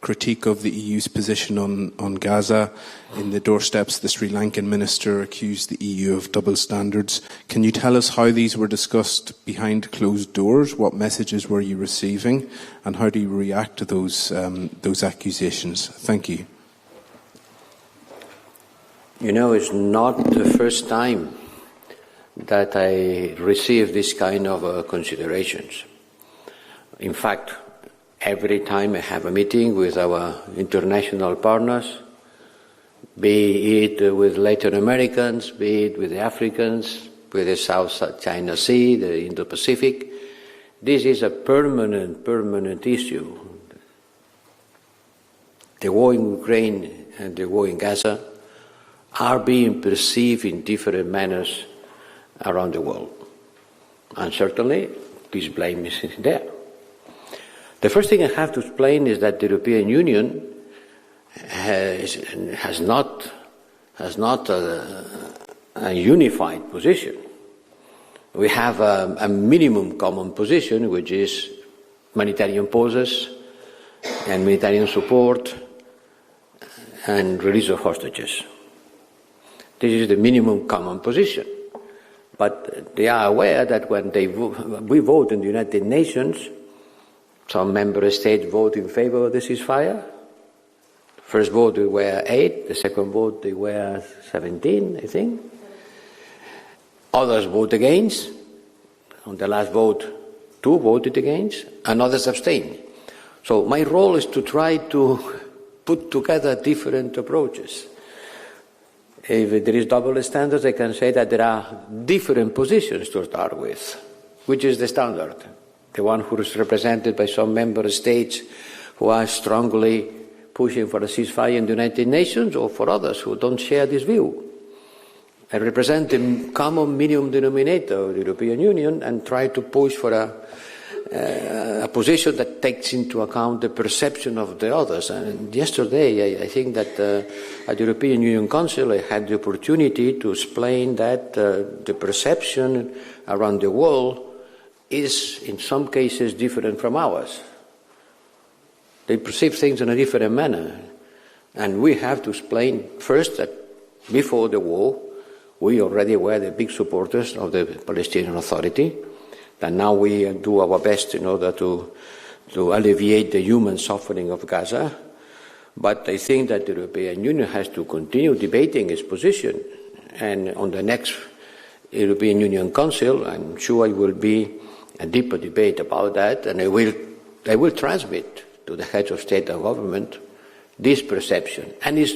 critique of the EU's position on Gaza. In the doorsteps, the Sri Lankan minister accused the EU of double standards. Can you tell us how these were discussed behind closed doors? What messages were you receiving? And how do you react to those accusations? Thank you. You know, it's not the first time that I receive this kind of considerations. In fact, every time I have a meeting with our international partners, be it with Latin Americans, be it with the Africans, with the South China Sea, the Indo-Pacific, this is a permanent issue. The war in Ukraine and the war in Gaza are being perceived in different manners around the world. And certainly, this blame is there. The first thing I have to explain is that the European Union has not a unified position. We have a minimum common position, which is humanitarian pauses and humanitarian support and release of hostages. This is the minimum common position. But they are aware that when we vote in the United Nations, some member states vote in favor of the ceasefire. First vote they were 8, the second vote they were 17, I think. Others vote against. On the last vote, 2 voted against, and others abstained. So my role is to try to put together different approaches. If there is double standards, I can say that there are different positions to start with, which is the standard. The one who is represented by some member states who are strongly pushing for a ceasefire in the United Nations, or for others who don't share this view. I represent the common minimum denominator of the European Union and try to push for a position that takes into account the perception of the others. And yesterday, I think that at the European Union Council, I had the opportunity to explain that the perception around the world is, in some cases, different from ours. They perceive things in a different manner. And we have to explain first that before the war, we already were the big supporters of the Palestinian Authority, that now we do our best in order to alleviate the human suffering of Gaza. But I think that the European Union has to continue debating its position. And on the next European Union Council, I'm sure it will be a deeper debate about that, and I will transmit to the heads of state and government this perception. And it's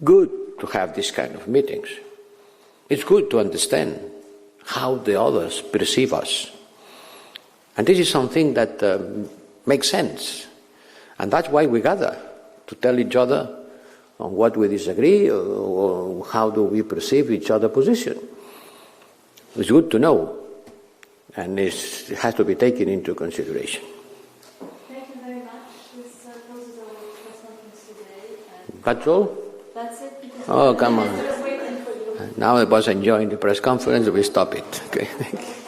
good to have this kind of meetings. It's good to understand how the others perceive us. And this is something that makes sense. And that's why we gather, to tell each other on what we disagree or how do we perceive each other's position. It's good to know, and it has to be taken into consideration. Thank you very much. This closes our press conference today. That's all? That's it. Oh, come on. Now I was enjoying the press conference, we stop it. Okay, thank you.